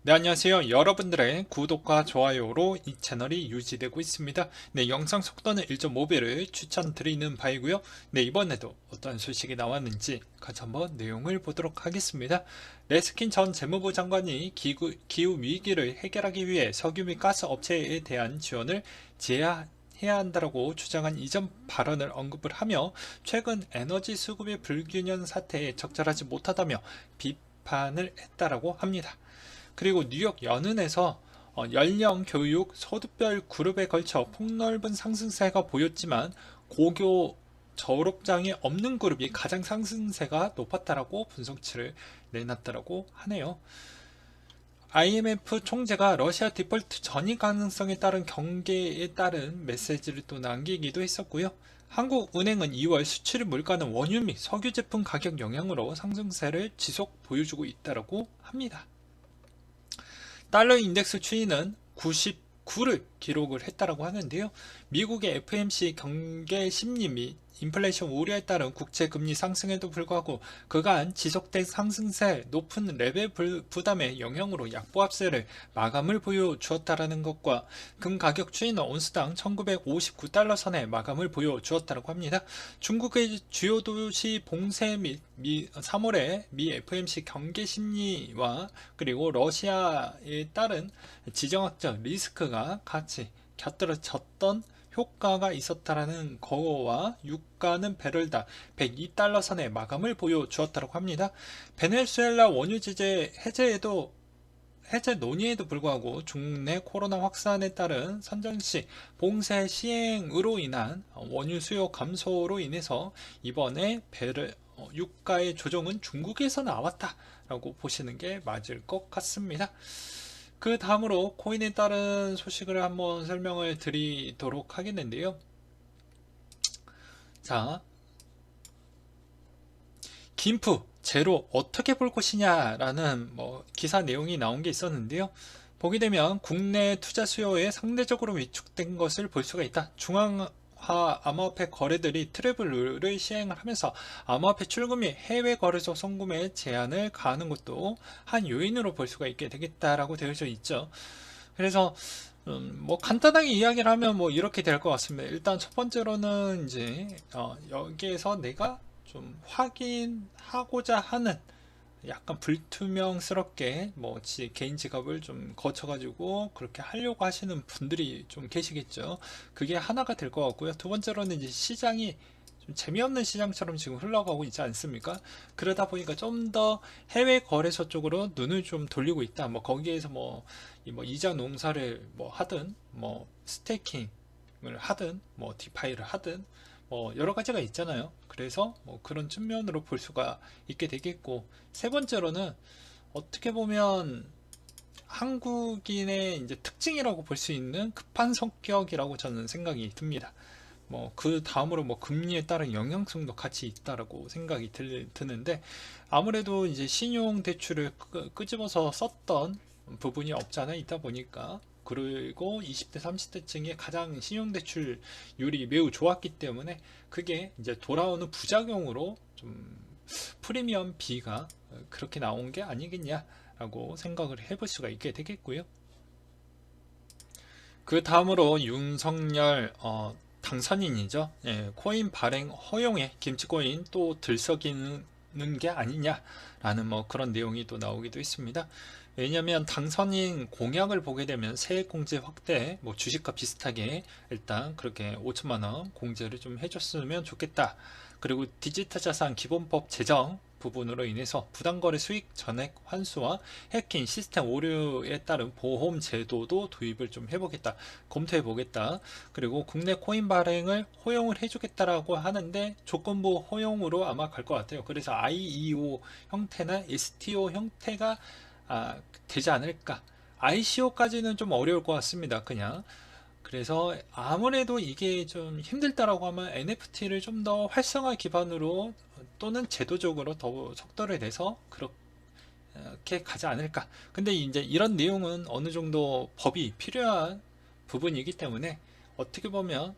네, 안녕하세요. 여러분들의 구독과 좋아요로 이 채널이 유지되고 있습니다. 네, 영상 속도는 1.5배를 추천드리는 바이고요. 네, 이번에도 어떤 소식이 나왔는지 같이 한번 내용을 보도록 하겠습니다. 레스킨 전 재무부 장관이 기후 위기를 해결하기 위해 석유 및 가스 업체에 대한 지원을 제한해야 한다고 주장한 이전 발언을 언급을 하며 최근 에너지 수급의 불균형 사태에 적절하지 못하다며 비판을 했다라고 합니다. 그리고 뉴욕 연은에서 연령, 교육, 소득별 그룹에 걸쳐 폭넓은 상승세가 보였지만 고교 졸업장이 없는 그룹이 가장 상승세가 높았다라고 분석치를 내놨다라고 하네요. IMF 총재가 러시아 디폴트 전이 가능성에 따른 경계에 따른 메시지를 또 남기기도 했었고요. 한국은행은 2월 수출 물가는 원유 및 석유 제품 가격 영향으로 상승세를 지속 보여주고 있다고 합니다. 달러 인덱스 추이는 99를 기록을 했다라고 하는데요. 미국의 FMC 경계 심리 및 인플레이션 우려에 따른 국채 금리 상승에도 불구하고 그간 지속된 상승세 높은 레벨 부담의 영향으로 약보합세를 마감을 보여주었다라는 것과 금 가격 추이는 온스당 1959달러 선에 마감을 보여주었다고 합니다. 중국의 주요 도시 봉쇄 및 3월에 미 FMC 경계 심리와 그리고 러시아에 따른 지정학적 리스크가 같이 곁들여졌던 효과가 있었다라는 거와 유가는 배럴당 102달러 선의 마감을 보여주었다고 합니다. 베네수엘라 원유 제재 해제 논의에도 불구하고 중국 내 코로나 확산에 따른 선정식 봉쇄 시행으로 인한 원유 수요 감소로 인해서 이번에 유가의 조정은 중국에서 나왔다라고 보시는 게 맞을 것 같습니다. 그 다음으로 코인에 따른 소식을 한번 설명을 드리도록 하겠는데요. 자, 김프 제로 어떻게 볼 것이냐라는 기사 내용이 나온 게 있었는데요. 보게 되면 국내 투자 수요에 상대적으로 위축된 것을 볼 수가 있다. 중앙화 암호화폐 거래들이 트래블을 시행을 하면서 암호화폐 출금 및 해외 거래소 송금에 제한을 가하는 것도 한 요인으로 볼 수가 있게 되겠다라고 되어져 있죠. 그래서 간단하게 이야기를 하면 이렇게 될 것 같습니다. 일단 첫 번째로는 이제 여기에서 내가 좀 확인하고자 하는 약간 불투명스럽게 개인 지갑을 좀 거쳐가지고 그렇게 하려고 하시는 분들이 좀 계시겠죠. 그게 하나가 될 것 같고요. 두 번째로는 이제 시장이 좀 재미없는 시장처럼 지금 흘러가고 있지 않습니까? 그러다 보니까 좀 더 해외 거래소 쪽으로 눈을 좀 돌리고 있다. 거기에서 이자 농사를 하든 스테이킹을 하든 디파이를 하든 여러 가지가 있잖아요. 그래서 그런 측면으로 볼 수가 있게 되겠고, 세 번째로는 어떻게 보면 한국인의 이제 특징이라고 볼 수 있는 급한 성격이라고 저는 생각이 듭니다. 그 다음으로 금리에 따른 영향성도 같이 있다라고 생각이 드는데, 아무래도 이제 신용 대출을 끄집어서 썼던 부분이 없지 않아 있다 보니까, 그리고 20대 30대층의 가장 신용대출율이 매우 좋았기 때문에 그게 이제 돌아오는 부작용으로 좀 프리미엄 B가 그렇게 나온 게 아니겠냐라고 생각을 해볼 수가 있게 되겠고요. 그 다음으로 윤석열 당선인이죠. 예, 코인 발행 허용에 김치코인 또 들썩이는 게 아니냐라는 그런 내용이 또 나오기도 했습니다. 왜냐하면 당선인 공약을 보게 되면 세액공제 확대, 주식과 비슷하게 일단 그렇게 5천만 원 공제를 좀 해줬으면 좋겠다. 그리고 디지털 자산 기본법 제정 부분으로 인해서 부당거래 수익 전액 환수와 해킹 시스템 오류에 따른 보험 제도도 도입을 좀 해보겠다, 검토해 보겠다. 그리고 국내 코인 발행을 허용을 해주겠다라고 하는데 조건부 허용으로 아마 갈 것 같아요. 그래서 IEO 형태나 STO 형태가 되지 않을까. ICO까지는 좀 어려울 것 같습니다. 그냥. 그래서 아무래도 이게 좀 힘들다라고 하면 NFT를 좀 더 활성화 기반으로 또는 제도적으로 더 척도를 내서 그렇게 가지 않을까. 근데 이제 이런 내용은 어느 정도 법이 필요한 부분이기 때문에 어떻게 보면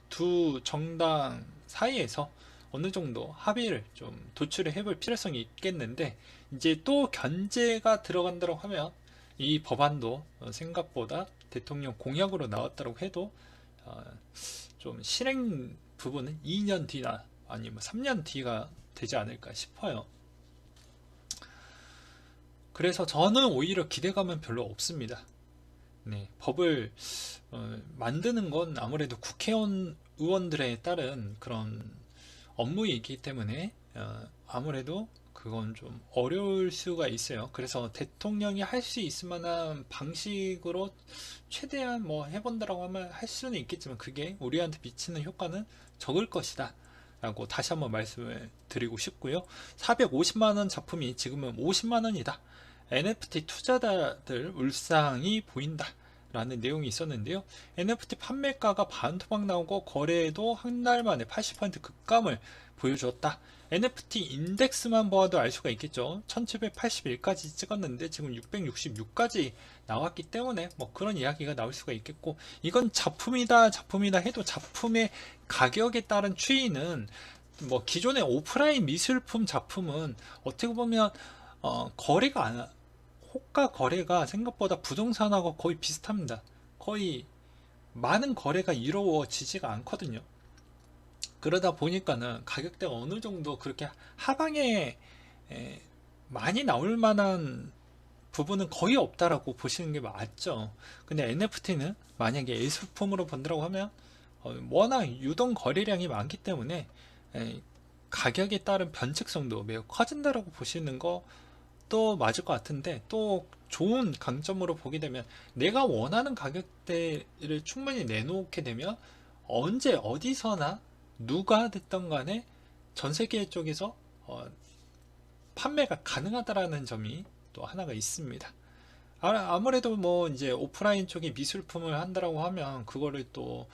두 정당 사이에서 어느 정도 합의를 좀 도출을 해볼 필요성이 있겠는데, 이제 또 견제가 들어간다고 하면 이 법안도 생각보다 대통령 공약으로 나왔다고 해도 어, 좀 실행 부분은 2년 뒤나 아니면 3년 뒤가 되지 않을까 싶어요. 그래서 저는 오히려 기대감은 별로 없습니다. 네, 법을 만드는 건 아무래도 국회의원 의원들에 따른 그런 업무이기 때문에 아무래도 그건 좀 어려울 수가 있어요. 그래서 대통령이 할 수 있을 만한 방식으로 최대한 뭐 해본다라고 하면 할 수는 있겠지만 그게 우리한테 미치는 효과는 적을 것이다 라고 다시 한번 말씀을 드리고 싶고요. 450만 원 작품이 지금은 50만 원이다. NFT 투자자들 울상이 보인다 라는 내용이 있었는데요. NFT 판매가가 반토막 나오고 거래도 한 달 만에 80% 급감을 보여주었다. NFT 인덱스만 보아도 알 수가 있겠죠. 1781까지 찍었는데 지금 666까지 나왔기 때문에 뭐 그런 이야기가 나올 수가 있겠고, 이건 작품이다 해도 작품의 가격에 따른 추이는 뭐 기존의 오프라인 미술품 작품은 어떻게 보면 거래가 안, 호가 거래가 생각보다 부동산하고 거의 비슷합니다. 거의 많은 거래가 이루어지지가 않거든요. 그러다 보니까는 가격대가 어느 정도 그렇게 하방에 많이 나올 만한 부분은 거의 없다라고 보시는 게 맞죠. 근데 NFT는 만약에 예술품으로 본다고 하면 워낙 유동 거래량이 많기 때문에 가격에 따른 변칙성도 매우 커진다라고 보시는 것도 맞을 것 같은데, 또 좋은 강점으로 보게 되면 내가 원하는 가격대를 충분히 내놓게 되면 언제 어디서나 누가 됐던 간에 전 세계 쪽에서 판매가 가능하다라는 점이 또 하나가 있습니다. 아무래도 뭐 이제 오프라인 쪽에 미술품을 한다라고 하면 그거를 또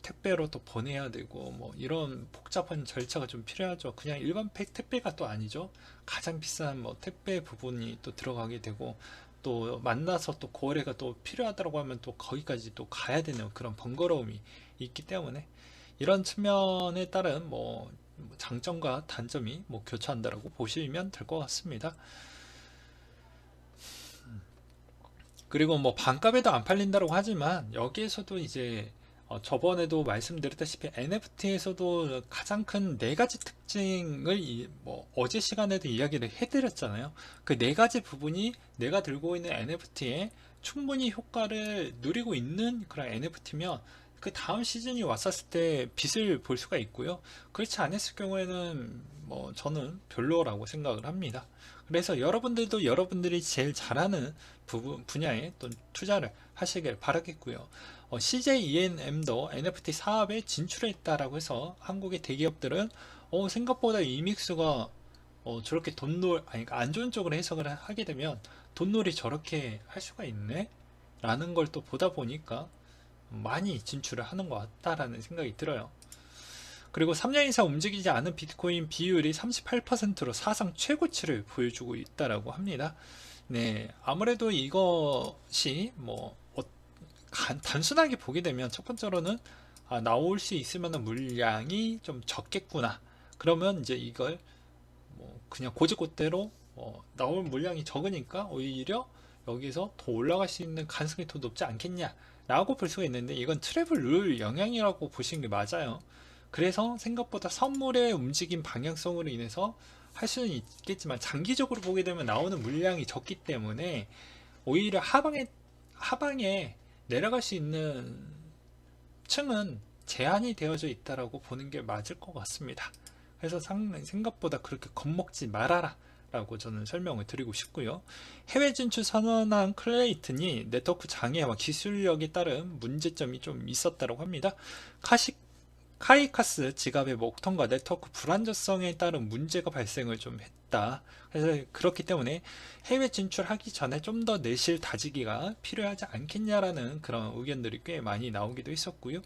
택배로 또 보내야 되고 뭐 이런 복잡한 절차가 좀 필요하죠. 그냥 일반 택배가 또 아니죠. 가장 비싼 뭐 택배 부분이 또 들어가게 되고, 또 만나서 또 거래가 또 필요하다고 하면 또 거기까지 또 가야 되는 그런 번거로움이 있기 때문에 이런 측면에 따른 뭐 장점과 단점이 뭐 교차한다라고 보시면 될 것 같습니다. 그리고 뭐 반값에도 안 팔린다고 하지만 여기에서도 이제 저번에도 말씀드렸다시피 NFT에서도 가장 큰 네 가지 특징을 뭐 어제 시간에도 이야기를 해드렸잖아요. 그 네 가지 부분이 내가 들고 있는 NFT에 충분히 효과를 누리고 있는 그런 NFT면 그 다음 시즌이 왔었을 때 빛을 볼 수가 있고요. 그렇지 않았을 경우에는 뭐 저는 별로라고 생각을 합니다. 그래서 여러분들도 여러분들이 제일 잘하는 분야에 또 투자를 하시길 바라겠고요. CJ ENM도 NFT 사업에 진출했다라고 해서 한국의 대기업들은 생각보다 이믹스가 저렇게 돈놀, 아니 그러니까 안 좋은 쪽으로 해석을 하게 되면 돈놀이 저렇게 할 수가 있네? 라는 걸 또 보다 보니까 많이 진출을 하는 것 같다라는 생각이 들어요. 그리고 3년 이상 움직이지 않은 비트코인 비율이 38%로 사상 최고치를 보여주고 있다라고 합니다. 네, 아무래도 이것이 뭐 단순하게 보게 되면 첫 번째로는 나올 수 있을 만한 물량이 좀 적겠구나. 그러면 이제 이걸 뭐 그냥 고지고대로 나올 물량이 적으니까 오히려 여기서 더 올라갈 수 있는 가능성이 더 높지 않겠냐 라고 볼 수가 있는데, 이건 트래블 룰 영향이라고 보시는 게 맞아요. 그래서 생각보다 선물의 움직임 방향성으로 인해서 할 수는 있겠지만 장기적으로 보게 되면 나오는 물량이 적기 때문에 오히려 하방에 내려갈 수 있는 층은 제한이 되어져 있다라고 보는 게 맞을 것 같습니다. 그래서 생각보다 그렇게 겁먹지 말아라 라고 저는 설명을 드리고 싶고요. 해외 진출 선언한 클레이튼이 네트워크 장애와 기술력에 따른 문제점이 좀 있었다고 합니다. 카이카스 지갑의 목통과 네트워크 불안정성에 따른 문제가 발생을 좀 했다. 그래서 그렇기 때문에 해외 진출하기 전에 좀 더 내실 다지기가 필요하지 않겠냐라는 그런 의견들이 꽤 많이 나오기도 했었고요.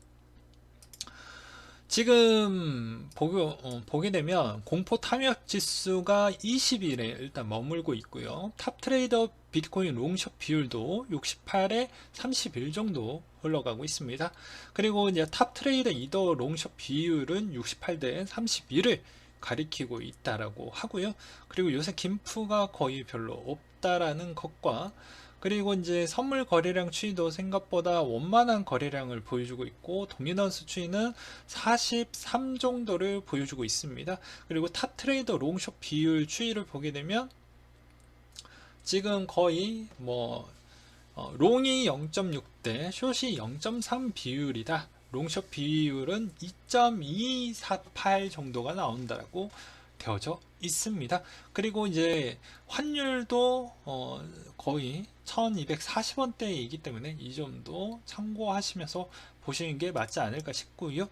지금 보게 되면 공포 탐욕 지수가 20일에 일단 머물고 있고요. 탑 트레이더 비트코인 롱숏 비율도 68에 31 정도 흘러가고 있습니다. 그리고 이제 탑 트레이더 이더 롱숏 비율은 68대 31을 가리키고 있다라고 하고요. 그리고 요새 김프가 거의 별로 없다라는 것과, 그리고 이제 선물 거래량 추이도 생각보다 원만한 거래량을 보여주고 있고, 도미넌스 추이는 43 정도를 보여주고 있습니다. 그리고 탑 트레이더 롱숏 비율 추이를 보게 되면 지금 거의 롱이 0.6대 숏이 0.3 비율이다. 롱숏 비율은 2.248 정도가 나온다라고 되어져 있습니다. 그리고 이제 환율도 거의 1240원대이기 때문에 이 점도 참고하시면서 보시는 게 맞지 않을까 싶고요.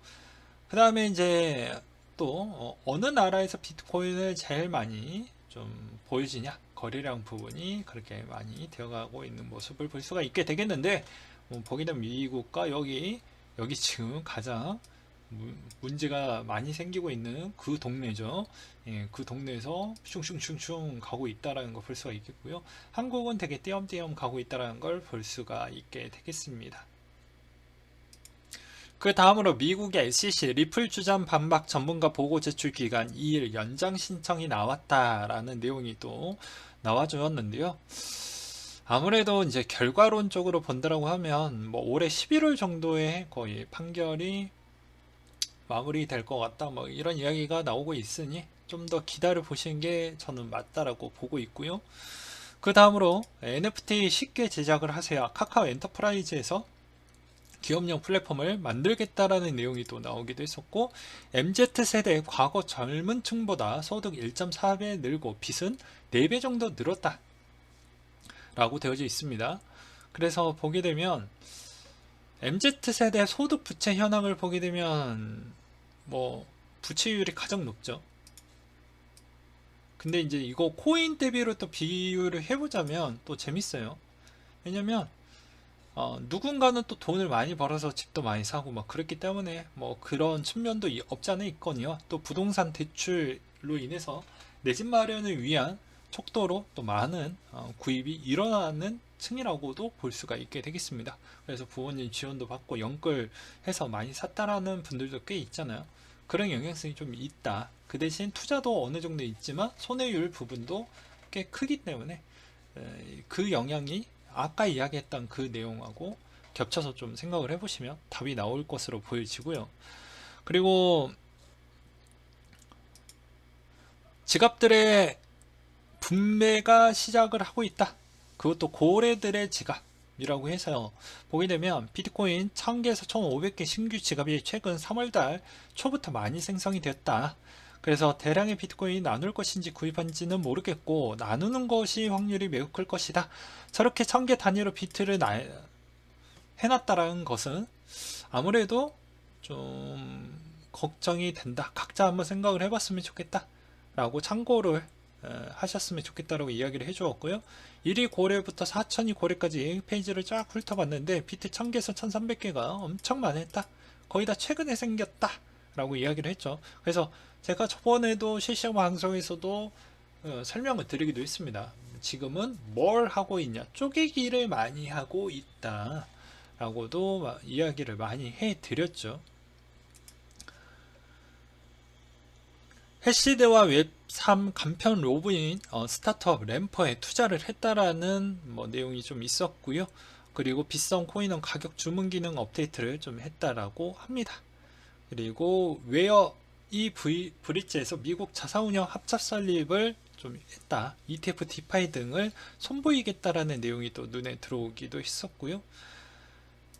그 다음에 이제 또 어느 나라에서 비트코인을 제일 많이 좀 보여지냐, 거래량 부분이 그렇게 많이 되어가고 있는 모습을 볼 수가 있게 되겠는데, 보게 되면 미국과 여기 지금 가장 문제가 많이 생기고 있는 그 동네죠. 예, 그 동네에서 슝슝슝슝 가고 있다라는 걸 볼 수가 있겠고요. 한국은 되게 띄엄띄엄 가고 있다라는 걸 볼 수가 있게 되겠습니다. 그 다음으로 미국의 SEC 리플 주점 반박 전문가 보고 제출 기간 2일 연장 신청이 나왔다라는 내용이 또 나와주었는데요. 아무래도 이제 결과론적으로 본다라고 하면 올해 11월 정도에 거의 판결이 마무리될 것 같다, 이런 이야기가 나오고 있으니 좀 더 기다려 보시는 게 저는 맞다라고 보고 있고요. 그 다음으로 NFT 쉽게 제작을 하세요. 카카오 엔터프라이즈에서 기업용 플랫폼을 만들겠다라는 내용이 또 나오기도 했었고, MZ세대 과거 젊은 층보다 소득 1.4배 늘고 빚은 4배 정도 늘었다 라고 되어져 있습니다. 그래서 보게 되면 MZ세대 소득 부채 현황을 보게 되면 부채율이 가장 높죠. 근데 이제 이거 코인 대비로 또 비율을 해보자면 또 재밌어요. 왜냐면 누군가는 또 돈을 많이 벌어서 집도 많이 사고 그랬기 때문에 그런 측면도 없지 않아 있거든요. 또 부동산 대출로 인해서 내 집 마련을 위한 척도로 또 많은 구입이 일어나는 층이라고도 볼 수가 있게 되겠습니다. 그래서 부모님 지원도 받고 연끌해서 많이 샀다라는 분들도 꽤 있잖아요. 그런 영향성이 좀 있다. 그 대신 투자도 어느 정도 있지만 손해율 부분도 꽤 크기 때문에 그 영향이 아까 이야기했던 그 내용하고 겹쳐서 좀 생각을 해보시면 답이 나올 것으로 보여지고요. 그리고 지갑들의 분매가 시작을 하고 있다. 그것도 고래들의 지갑이라고 해서 보게 되면 비트코인 1000개에서 1500개 신규 지갑이 최근 3월달 초부터 많이 생성이 됐다. 그래서 대량의 비트코인이 나눌 것인지 구입한지는 모르겠고, 나누는 것이 확률이 매우 클 것이다. 저렇게 1000개 단위로 비트를 해놨다라는 것은 아무래도 좀 걱정이 된다. 각자 한번 생각을 해봤으면 좋겠다 라고 참고를 하셨으면 좋겠다라고 이야기를 해주었고요. 1위 고래부터 4천위 고래까지 페이지를 쫙 훑어봤는데 비트 1000개에서 1300개가 엄청 많았다. 거의 다 최근에 생겼다 라고 이야기를 했죠. 그래서 제가 저번에도 실시간 방송에서도 설명을 드리기도 했습니다. 지금은 뭘 하고 있냐, 쪼개기를 많이 하고 있다 라고도 이야기를 많이 해드렸죠. 해시대와 웹3 간편 로그인 스타트업 램퍼에 투자를 했다라는 내용이 좀 있었고요. 그리고 비썸 코인원 가격 주문 기능 업데이트를 좀 했다라고 합니다. 그리고 웨어 이 브릿지에서 미국 자사운영 합작 설립을 좀 했다. ETF, 디파이 등을 선보이겠다라는 내용이 또 눈에 들어오기도 했었고요.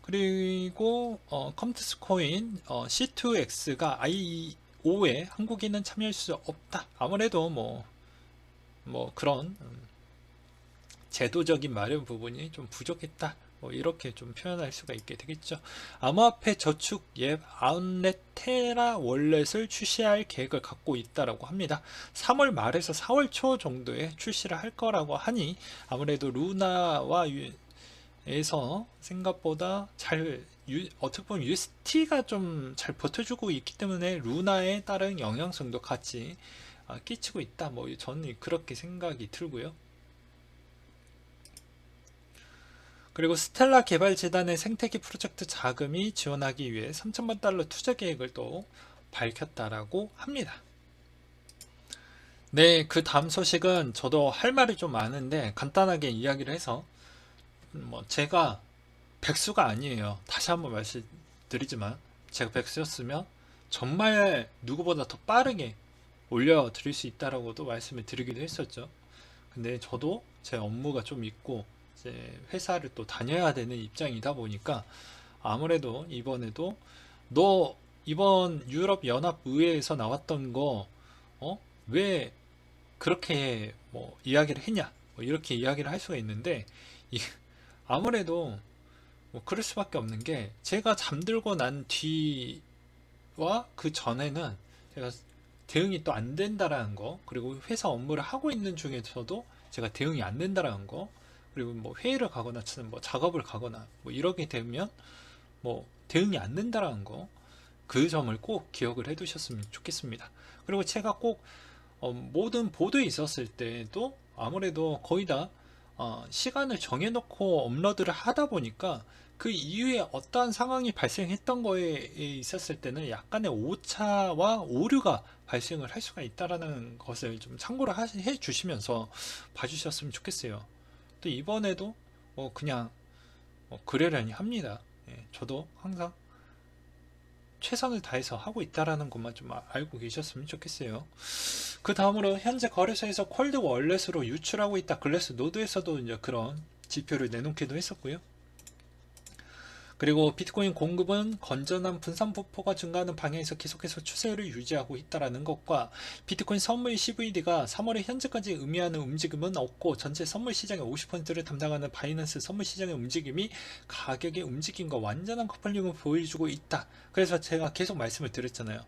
그리고 컴투스 코인 C2X가 IEO에 한국인은 참여할 수 없다. 아무래도 그런 제도적인 마련 부분이 좀 부족했다. 이렇게 좀 표현할 수가 있게 되겠죠. 암호화폐 저축 앱 아웃렛 테라 월렛을 출시할 계획을 갖고 있다라고 합니다. 3월 말에서 4월 초 정도에 출시를 할 거라고 하니 아무래도 루나와 에서 생각보다 어떻게 보면 UST가 좀 잘 버텨주고 있기 때문에 루나에 따른 영향성도 같이 끼치고 있다. 뭐 저는 그렇게 생각이 들고요. 그리고 스텔라 개발재단의 생태계 프로젝트 자금이 지원하기 위해 3천만 달러 투자 계획을 또 밝혔다라고 합니다. 네, 그 다음 소식은 저도 할 말이 좀 많은데 간단하게 이야기를 해서 뭐 제가 백수가 아니에요. 다시 한번 말씀드리지만 제가 백수였으면 정말 누구보다 더 빠르게 올려드릴 수 있다라고도 말씀을 드리기도 했었죠. 근데 저도 제 업무가 좀 있고 이제 회사를 또 다녀야 되는 입장이다 보니까 아무래도 이번에도 너 이번 유럽 연합 의회에서 나왔던 거 왜 그렇게 뭐 이야기를 했냐 뭐 이렇게 이야기를 할 수가 있는데 아무래도 뭐 그럴 수밖에 없는 게 제가 잠들고 난 뒤와 그 전에는 제가 대응이 또 안 된다라는 거, 그리고 회사 업무를 하고 있는 중에서도 제가 대응이 안 된다라는 거, 그리고 뭐 회의를 가거나 뭐 작업을 가거나 뭐 이렇게 되면 뭐 대응이 안 된다라는 거, 그 점을 꼭 기억을 해 두셨으면 좋겠습니다. 그리고 제가 꼭 모든 보도에 있었을 때도 아무래도 거의 다 시간을 정해놓고 업로드를 하다 보니까 그 이후에 어떠한 상황이 발생했던 거에 있었을 때는 약간의 오차와 오류가 발생을 할 수가 있다라는 것을 좀 참고를 해 주시면서 봐주셨으면 좋겠어요. 또 이번에도 그냥 그러려니 합니다. 예, 저도 항상 최선을 다해서 하고 있다라는 것만 좀 알고 계셨으면 좋겠어요. 그 다음으로 현재 거래소에서 콜드 월렛으로 유출하고 있다. 글래스 노드에서도 이제 그런 지표를 내놓기도 했었고요. 그리고 비트코인 공급은 건전한 분산 분포가 증가하는 방향에서 계속해서 추세를 유지하고 있다는 것과 비트코인 선물 CVD가 3월에 현재까지 의미하는 움직임은 없고 전체 선물 시장의 50%를 담당하는 바이낸스 선물 시장의 움직임이 가격의 움직임과 완전한 커플링을 보여주고 있다. 그래서 제가 계속 말씀을 드렸잖아요.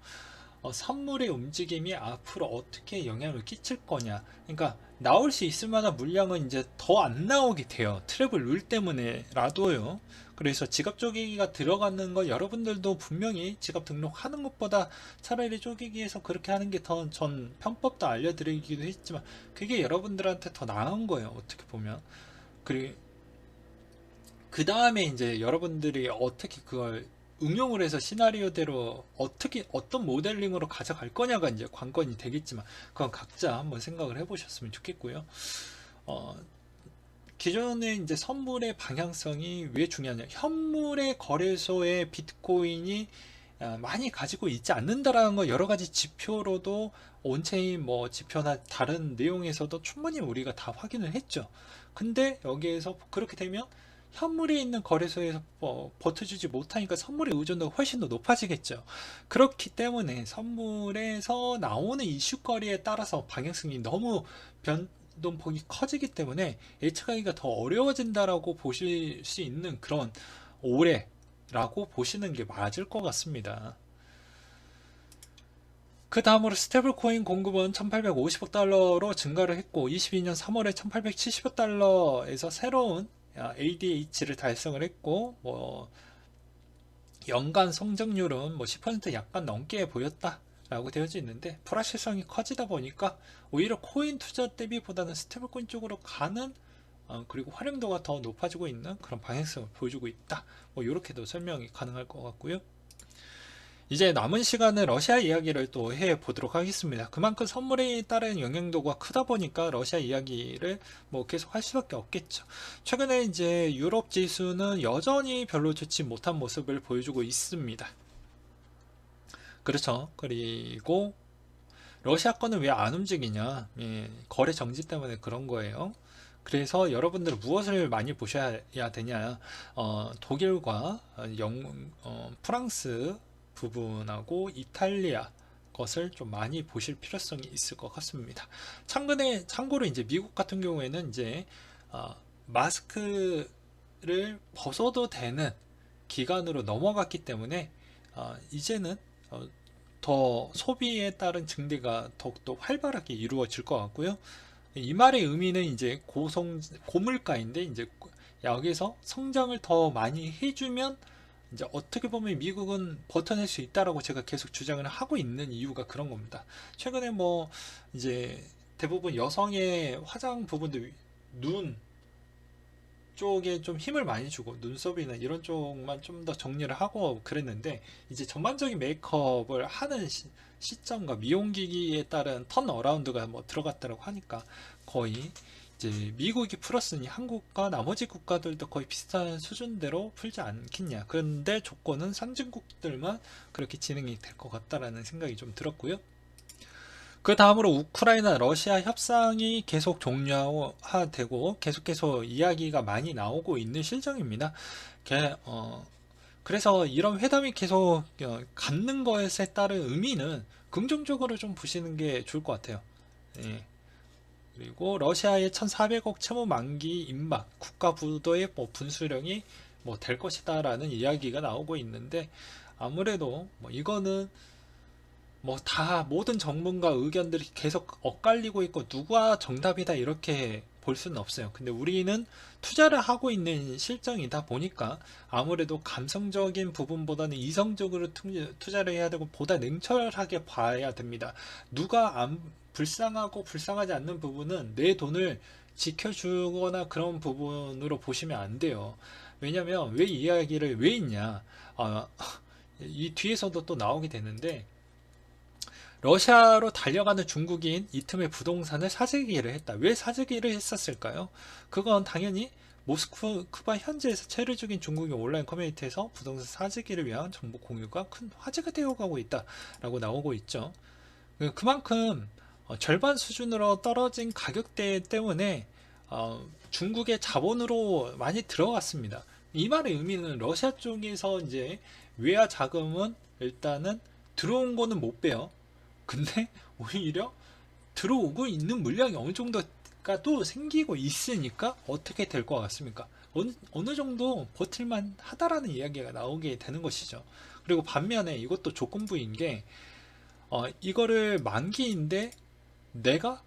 선물의 움직임이 앞으로 어떻게 영향을 끼칠 거냐. 그러니까 나올 수 있을 만한 물량은 이제 더 안 나오게 돼요. 트래블 룰 때문에라도요. 그래서 지갑 쪼개기가 들어가는 거 여러분들도 분명히 지갑 등록하는 것보다 차라리 쪼개기에서 그렇게 하는 게 더 전 편법도 알려드리기도 했지만 그게 여러분들한테 더 나은 거예요. 어떻게 보면. 그리고 그 다음에 이제 여러분들이 어떻게 그걸 응용을 해서 시나리오대로 어떻게 어떤 모델링으로 가져갈 거냐가 이제 관건이 되겠지만 그건 각자 한번 생각을 해보셨으면 좋겠고요. 어, 기존의 이제 선물의 방향성이 왜 중요하냐? 현물의 거래소에 비트코인이 많이 가지고 있지 않는다라는 거 여러 가지 지표로도 온체인 뭐 지표나 다른 내용에서도 충분히 우리가 다 확인을 했죠. 근데 여기에서 그렇게 되면 현물이 있는 거래소에서 버텨주지 못하니까 선물의 의존도가 훨씬 더 높아지겠죠. 그렇기 때문에 선물에서 나오는 이슈거리에 따라서 방향성이 너무 변동폭이 커지기 때문에 예측하기가 더 어려워진다라고 보실 수 있는 그런 올해라고 보시는 게 맞을 것 같습니다. 그 다음으로 스테이블 코인 공급은 1850억 달러로 증가를 했고 22년 3월에 1870억 달러에서 새로운 ADH를 달성을 했고 뭐 연간 성장률은 뭐 10% 약간 넘게 보였다 라고 되어져 있는데 불확실성이 커지다 보니까 오히려 코인 투자 대비보다는 스테이블 코인 쪽으로 가는 그리고 활용도가 더 높아지고 있는 그런 방향성을 보여주고 있다. 뭐 이렇게도 설명이 가능할 것 같고요. 이제 남은 시간은 러시아 이야기를 또 해보도록 하겠습니다. 그만큼 선물에 따른 영향도가 크다 보니까 러시아 이야기를 뭐 계속 할 수밖에 없겠죠. 최근에 이제 유럽 지수는 여전히 별로 좋지 못한 모습을 보여주고 있습니다. 그렇죠. 그리고 러시아 거는 왜 안 움직이냐? 예, 거래 정지 때문에 그런 거예요. 그래서 여러분들은 무엇을 많이 보셔야 되냐? 독일과 프랑스 부분하고 이탈리아 것을 좀 많이 보실 필요성이 있을 것 같습니다. 참고로 이제 미국 같은 경우에는 이제 마스크를 벗어도 되는 기간으로 넘어갔기 때문에 이제는 더 소비에 따른 증대가 더욱더 활발하게 이루어질 것 같고요. 이 말의 의미는 이제 고물가인데 이제 여기서 성장을 더 많이 해주면 이제 어떻게 보면 미국은 버텨낼 수 있다라고 제가 계속 주장을 하고 있는 이유가 그런 겁니다. 최근에 뭐 이제 대부분 여성의 화장 부분도 눈 쪽에 좀 힘을 많이 주고 눈썹이나 이런 쪽만 좀 더 정리를 하고 그랬는데 이제 전반적인 메이크업을 하는 시점과 미용기기에 따른 턴 어라운드가 뭐 들어갔다고 하니까 거의 이제 미국이 풀었으니 한국과 나머지 국가들도 거의 비슷한 수준대로 풀지 않겠냐. 그런데 조건은 선진국들만 그렇게 진행이 될 것 같다라는 생각이 좀 들었고요. 그 다음으로 우크라이나 러시아 협상이 계속 종료되고 계속해서 이야기가 많이 나오고 있는 실정입니다. 그래서 이런 회담이 계속 갖는 것에 따른 의미는 긍정적으로 좀 보시는 게 좋을 것 같아요. 예. 그리고 러시아의 1,400억 채무 만기 임박, 국가 부도의 뭐 분수령이 뭐 될 것이다라는 이야기가 나오고 있는데 아무래도 뭐 이거는 뭐 다 모든 전문가 의견들이 계속 엇갈리고 있고 누가 정답이다 이렇게 볼 수는 없어요. 근데 우리는 투자를 하고 있는 실정이다 보니까 아무래도 감성적인 부분보다는 이성적으로 투자를 해야 되고 보다 냉철하게 봐야 됩니다. 누가 안 불쌍하고 불쌍하지 않는 부분은 내 돈을 지켜주거나 그런 부분으로 보시면 안 돼요. 왜냐면 왜 이야기를 왜 있냐? 이 뒤에서도 또 나오게 되는데 러시아로 달려가는 중국인 이 틈에 부동산을 사재기를 했다. 왜 사재기를 했었을까요? 그건 당연히 모스크바 현지에서 체류 중인 중국인 온라인 커뮤니티에서 부동산 사재기를 위한 정보 공유가 큰 화제가 되어가고 있다라고 나오고 있죠. 그만큼 절반 수준으로 떨어진 가격대 때문에 중국의 자본으로 많이 들어갔습니다. 이 말의 의미는 러시아 쪽에서 이제 외화 자금은 일단은 들어온 거는 못 빼요. 근데 오히려 들어오고 있는 물량이 어느 정도가 또 생기고 있으니까 어떻게 될 것 같습니까? 어느 정도 버틸만 하다라는 이야기가 나오게 되는 것이죠. 그리고 반면에 이것도 조건부인 게 이거를 만기인데 내가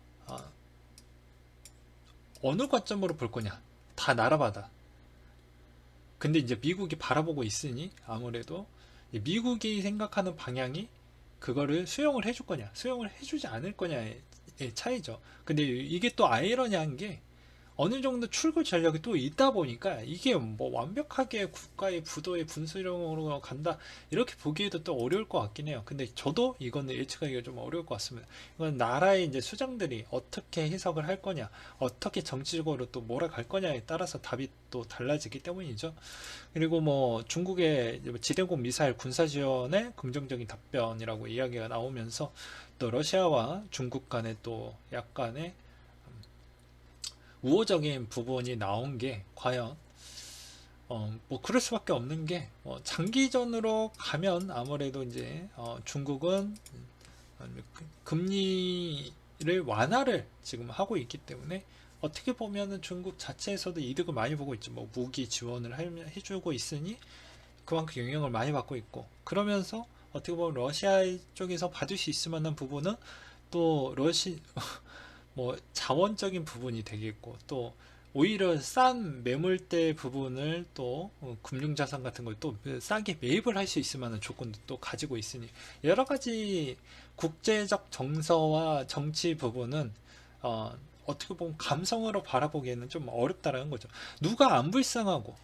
어느 관점으로 볼 거냐? 다 나라마다. 근데 이제 미국이 바라보고 있으니 아무래도 미국이 생각하는 방향이 그거를 수용을 해줄 거냐, 수용을 해주지 않을 거냐의 차이죠. 근데 이게 또 아이러니한 게 어느 정도 출구 전략이 또 있다 보니까 이게 뭐 완벽하게 국가의 부도의 분수령으로 간다 이렇게 보기에도 또 어려울 것 같긴 해요. 근데 저도 이거는 예측하기가 좀 어려울 것 같습니다. 이건 나라의 이제 수장들이 어떻게 해석을 할 거냐, 어떻게 정치적으로 또 몰아갈 거냐에 따라서 답이 또 달라지기 때문이죠. 그리고 뭐 중국의 지대공 미사일 군사 지원의 긍정적인 답변이라고 이야기가 나오면서 또 러시아와 중국 간의 또 약간의 우호적인 부분이 나온 게 과연 뭐 그럴 수밖에 없는 게 장기전으로 가면 아무래도 이제 중국은 금리를 완화를 지금 하고 있기 때문에 어떻게 보면은 중국 자체에서도 이득을 많이 보고 있죠. 뭐 무기 지원을 해주고 있으니 그만큼 영향을 많이 받고 있고 그러면서 어떻게 보면 러시아 쪽에서 받을 수 있을 만한 부분은 또 뭐 자원적인 부분이 되겠고 또 오히려 싼 매물대 부분을 또 금융자산 같은 걸 또 싸게 매입을 할 수 있을 만한 조건도 또 가지고 있으니 여러 가지 국제적 정서와 정치 부분은 어떻게 보면 감성으로 바라보기에는 좀 어렵다라는 거죠. 누가 안 불쌍하고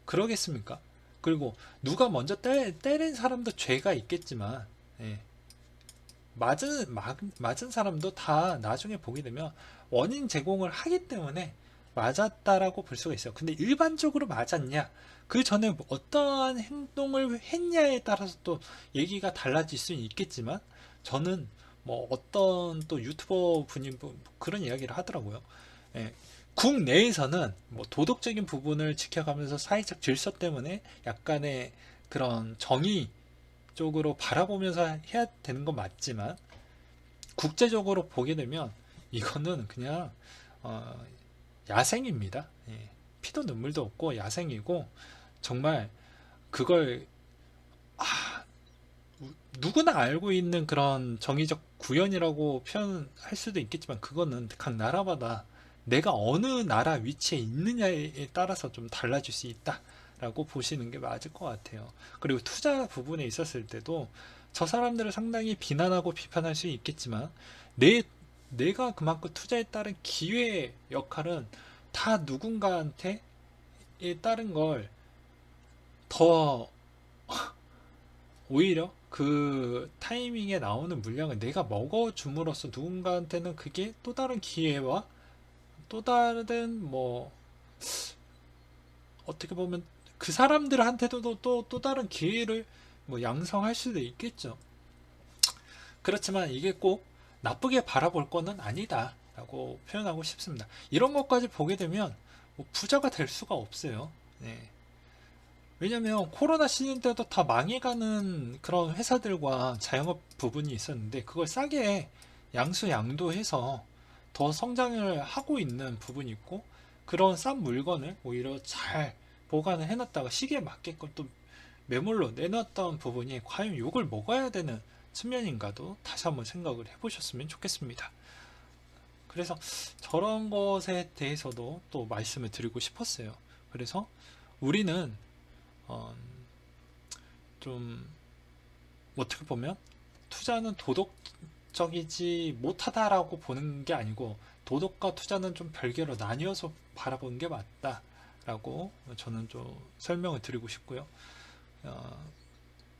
그러겠습니까? 그리고 누가 먼저 때린 사람도 죄가 있겠지만 예. 맞은 사람도 다 나중에 보게 되면 원인 제공을 하기 때문에 맞았다라고 볼 수가 있어요. 근데 일반적으로 맞았냐? 그 전에 어떠한 행동을 했냐에 따라서 또 얘기가 달라질 수는 있겠지만 저는 뭐 어떤 또 유튜버 분이 뭐 그런 이야기를 하더라고요. 예, 국내에서는 뭐 도덕적인 부분을 지켜가면서 사회적 질서 때문에 약간의 그런 정의 쪽으로 바라보면서 해야 되는 건 맞지만 국제적으로 보게 되면 이거는 그냥 어, 야생입니다. 예. 피도 눈물도 없고 야생이고 정말 그걸 아, 누구나 알고 있는 그런 정의적 구현이라고 표현할 수도 있겠지만 그거는 각 나라마다 내가 어느 나라 위치에 있느냐에 따라서 좀 달라질 수 있다라고 보시는 게 맞을 것 같아요. 그리고 투자 부분에 있었을 때도 저 사람들을 상당히 비난하고 비판할 수 있겠지만 내가 그만큼 투자에 따른 기회의 역할은 다 누군가한테 따른 걸 더 오히려 그 타이밍에 나오는 물량을 내가 먹어줌으로써 누군가한테는 그게 또 다른 기회와 또 다른 뭐 어떻게 보면 그 사람들한테도 또 다른 기회를 뭐 양성할 수도 있겠죠. 그렇지만 이게 꼭 나쁘게 바라볼 거는 아니다 라고 표현하고 싶습니다. 이런 것까지 보게 되면 뭐 부자가 될 수가 없어요. 네. 왜냐면 코로나 시즌 때도 다 망해가는 그런 회사들과 자영업 부분이 있었는데 그걸 싸게 양수양도해서 더 성장을 하고 있는 부분이 있고 그런 싼 물건을 오히려 잘 보관을 해놨다가 시기에 맞게끔 또 매물로 내놨던 부분이 과연 욕을 먹어야 되는 측면인가도 다시 한번 생각을 해보셨으면 좋겠습니다. 그래서 저런 것에 대해서도 또 말씀을 드리고 싶었어요. 그래서 우리는 어, 좀 어떻게 보면 투자는 도덕적이지 못하다라고 보는 게 아니고 도덕과 투자는 좀 별개로 나뉘어서 바라보는 게 맞다라고 저는 좀 설명을 드리고 싶고요. 어,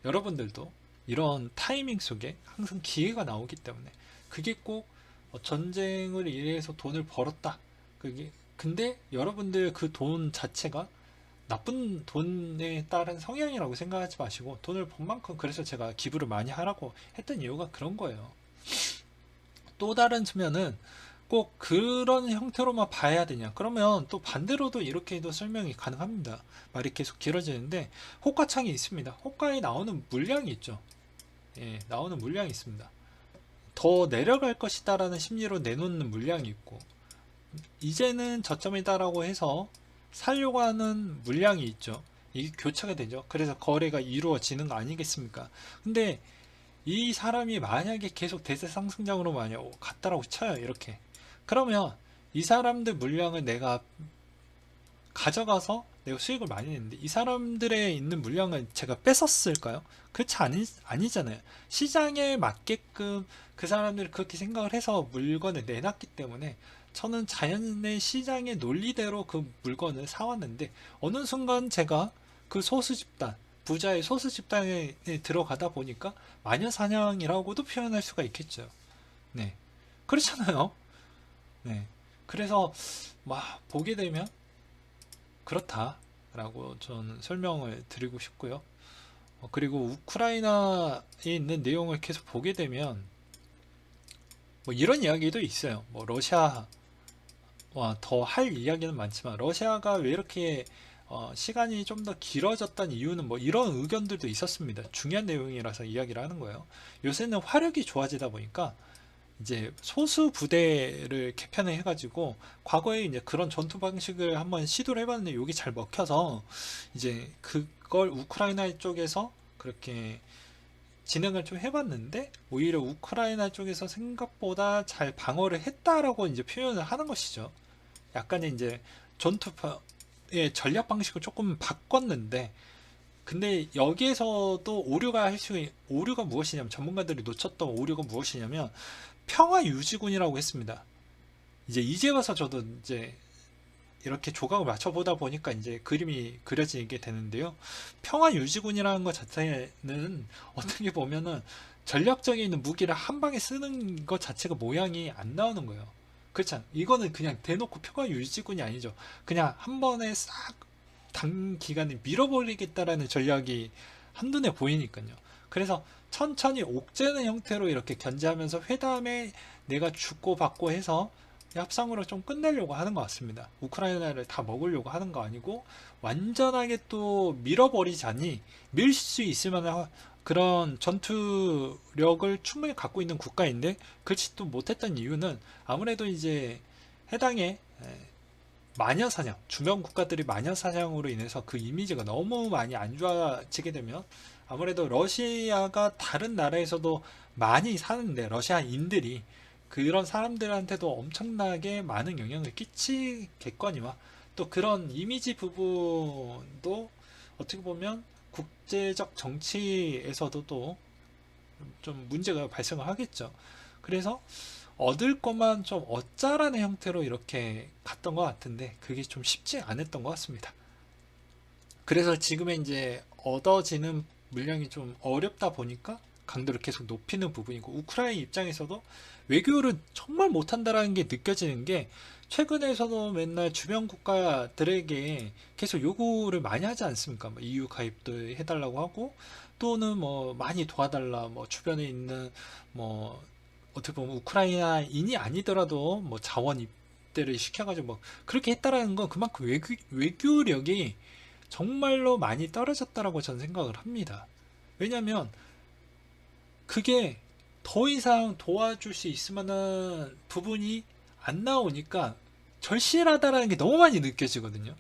여러분들도 이런 타이밍 속에 항상 기회가 나오기 때문에 그게 꼭 전쟁을 인해서 돈을 벌었다. 그게 근데 여러분들 그 돈 자체가 나쁜 돈에 따른 성향이라고 생각하지 마시고 돈을 번 만큼 그래서 제가 기부를 많이 하라고 했던 이유가 그런 거예요. 또 다른 측면은 꼭 그런 형태로만 봐야 되냐 그러면 또 반대로도 이렇게도 설명이 가능합니다. 말이 계속 길어지는데 호가창이 있습니다. 호가에 나오는 물량이 있죠. 예, 나오는 물량이 있습니다. 더 내려갈 것이다라는 심리로 내놓는 물량이 있고 이제는 저점이다라고 해서 살려고 하는 물량이 있죠. 이게 교차가 되죠. 그래서 거래가 이루어지는 거 아니겠습니까? 근데 이 사람이 만약에 계속 대세 상승장으로 만약 갔다라고 쳐요. 이렇게. 그러면 이 사람들 물량을 내가 가져가서 내가 수익을 많이 냈는데 이 사람들의 있는 물량을 제가 뺏었을까요? 그렇지 아니잖아요. 시장에 맞게끔 그 사람들이 그렇게 생각을 해서 물건을 내놨기 때문에 저는 자연의 시장의 논리대로 그 물건을 사왔는데 어느 순간 제가 그 소수 집단, 부자의 소수 집단에 들어가다 보니까 마녀사냥이라고도 표현할 수가 있겠죠. 네. 그렇잖아요. 네. 그래서 막 보게 되면 그렇다라고 저는 설명을 드리고 싶고요. 그리고 우크라이나에 있는 내용을 계속 보게 되면 뭐 이런 이야기도 있어요. 뭐 러시아와 더 할 이야기는 많지만 러시아가 왜 이렇게 시간이 좀 더 길어졌던 이유는 뭐 이런 의견들도 있었습니다. 중요한 내용이라서 이야기를 하는 거예요. 요새는 화력이 좋아지다 보니까 이제 소수 부대를 개편을 해가지고 과거에 이제 그런 전투 방식을 한번 시도를 해봤는데 이게 잘 먹혀서 이제 그걸 우크라이나 쪽에서 그렇게 진행을 좀 해봤는데 오히려 우크라이나 쪽에서 생각보다 잘 방어를 했다라고 이제 표현을 하는 것이죠. 약간의 이제 전투의 전략 방식을 조금 바꿨는데 근데 여기에서도 오류가 무엇이냐면 전문가들이 놓쳤던 오류가 무엇이냐면 평화 유지군이라고 했습니다. 이제 와서 저도 이제 이렇게 조각을 맞춰보다 보니까 이제 그림이 그려지게 되는데요. 평화 유지군이라는 것 자체는 어떻게 보면은 전략적인 무기를 한 방에 쓰는 것 자체가 모양이 안 나오는 거예요. 그렇잖아. 이거는 그냥 대놓고 평화 유지군이 아니죠. 그냥 한 번에 싹 단기간에 밀어버리겠다라는 전략이 한눈에 보이니까요. 그래서 천천히 옥죄는 형태로 이렇게 견제하면서 회담에 내가 죽고 받고 해서 협상으로 좀 끝내려고 하는 것 같습니다. 우크라이나를 다 먹으려고 하는 거 아니고 완전하게 또 밀어버리자니 밀 수 있을 만한 그런 전투력을 충분히 갖고 있는 국가인데 그렇지 또 못했던 이유는 아무래도 이제 해당의 마녀사냥, 주변 국가들이 마녀사냥으로 인해서 그 이미지가 너무 많이 안 좋아지게 되면 아무래도 러시아가 다른 나라에서도 많이 사는데 러시아인들이 그런 사람들한테도 엄청나게 많은 영향을 끼치겠거니와 또 그런 이미지 부분도 어떻게 보면 국제적 정치에서도 또 좀 문제가 발생을 하겠죠. 그래서 얻을 것만 좀 얻자라는 형태로 이렇게 갔던 것 같은데 그게 좀 쉽지 않았던 것 같습니다. 그래서 지금의 이제 얻어지는 물량이 좀 어렵다 보니까 강도를 계속 높이는 부분이고 우크라이나 입장에서도 외교를 정말 못한다라는 게 느껴지는 게 최근에서도 맨날 주변 국가들에게 계속 요구를 많이 하지 않습니까? 뭐 EU 가입도 해달라고 하고 또는 뭐 많이 도와달라 뭐 주변에 있는 뭐 어떻게 보면 우크라이나인이 아니더라도 뭐 자원 입대를 시켜가지고 뭐 그렇게 했다라는 건 그만큼 외교력이 정말로 많이 떨어졌다라고 저는 생각을 합니다. 왜냐면 그게 더 이상 도와줄 수 있을 만한 부분이 안 나오니까 절실하다라는 게 너무 많이 느껴지거든요.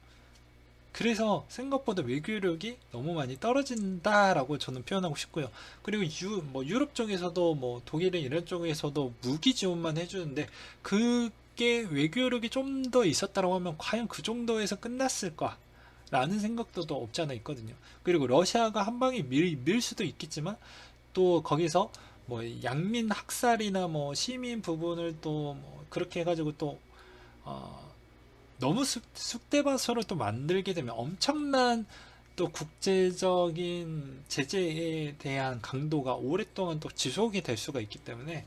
그래서 생각보다 외교력이 너무 많이 떨어진다라고 저는 표현하고 싶고요. 그리고 뭐 유럽 쪽에서도 뭐 독일이나 이런 쪽에서도 무기 지원만 해주는데 그게 외교력이 좀 더 있었다라고 하면 과연 그 정도에서 끝났을까? 라는 생각도 또 없지 않아 있거든요. 그리고 러시아가 한 방에 밀 수도 있겠지만 또 거기서 뭐 양민 학살이나 뭐 시민 부분을 또뭐 그렇게 해가지고 또 어, 너무 쑥대밭으로 또 만들게 되면 엄청난 또 국제적인 제재에 대한 강도가 오랫동안 또 지속이 될 수가 있기 때문에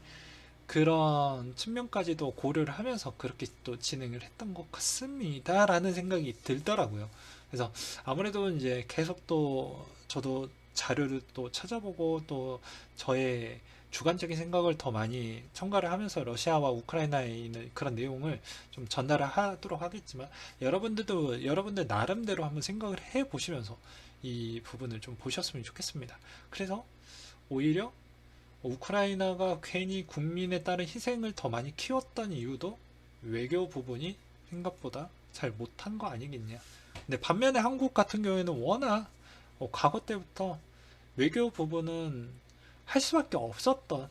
그런 측면까지도 고려를 하면서 그렇게 또 진행을 했던 것 같습니다라는 생각이 들더라고요. 그래서 아무래도 이제 계속 또 저도 자료를 또 찾아보고 또 저의 주관적인 생각을 더 많이 첨가를 하면서 러시아와 우크라이나에 있는 그런 내용을 좀 전달을 하도록 하겠지만 여러분들도 여러분들 나름대로 한번 생각을 해 보시면서 이 부분을 좀 보셨으면 좋겠습니다. 그래서 오히려 우크라이나가 괜히 국민에 따른 희생을 더 많이 키웠던 이유도 외교 부분이 생각보다 잘 못한 거 아니겠냐. 근데 반면에 한국 같은 경우에는 워낙 과거 때부터 외교 부분은 할 수밖에 없었던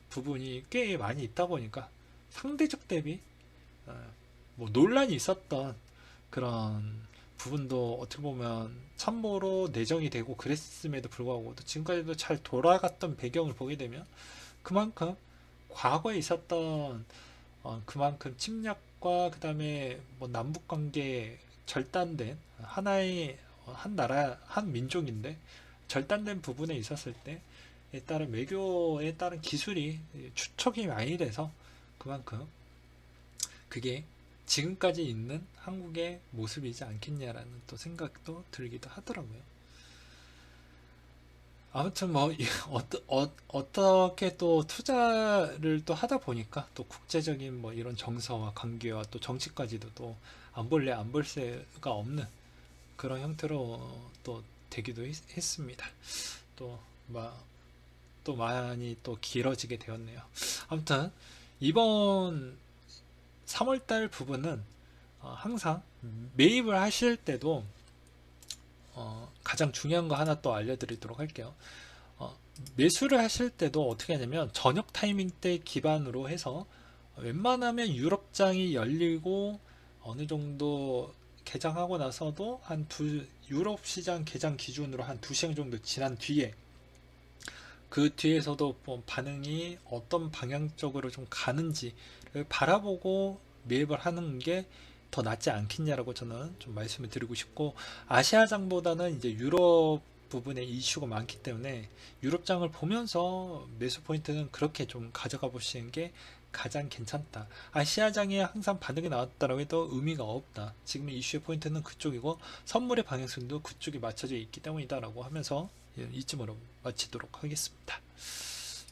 부분이 꽤 많이 있다 보니까 상대적 대비 어, 뭐 논란이 있었던 그런 부분도 어떻게 보면 참모로 내정이 되고 그랬음에도 불구하고 또 지금까지도 잘 돌아갔던 배경을 보게 되면 그만큼 과거에 있었던 그만큼 침략과 그 다음에 뭐 남북 관계 절단된 하나의 한 나라 한 민족인데 절단된 부분에 있었을 때에 따른 외교에 따른 기술이 축적이 많이 돼서 그만큼 그게 지금까지 있는 한국의 모습이지 않겠냐라는 또 생각도 들기도 하더라고요. 아무튼 뭐 어떻게 또 투자를 또 하다 보니까 또 국제적인 뭐 이런 정서와 관계와 또 정치까지도 또 안 볼래 안 볼 새가 없는 그런 형태로 또 되기도 했습니다. 또, 또 많이 또 길어지게 되었네요. 아무튼 이번 3월달 부분은 항상 매입을 하실 때도 가장 중요한 거 하나 또 알려드리도록 할게요. 매수를 하실 때도 어떻게 하냐면 저녁 타이밍 때 기반으로 해서 웬만하면 유럽장이 열리고 어느 정도 개장하고 나서도 유럽 시장 개장 기준으로 한 2시간 정도 지난 뒤에 그 뒤에서도 뭐 반응이 어떤 방향 쪽으로 좀 가는지를 바라보고 매입을 하는 게 더 낫지 않겠냐라고 저는 좀 말씀을 드리고 싶고 아시아장보다는 이제 유럽 부분에 이슈가 많기 때문에 유럽장을 보면서 매수 포인트는 그렇게 좀 가져가 보시는 게 가장 괜찮다. 아시아장에 항상 반등이 나왔다라고 해도 의미가 없다. 지금 이슈의 포인트는 그쪽이고 선물의 방향성도 그쪽에 맞춰져 있기 때문이다라고 하면서 이쯤으로 마치도록 하겠습니다.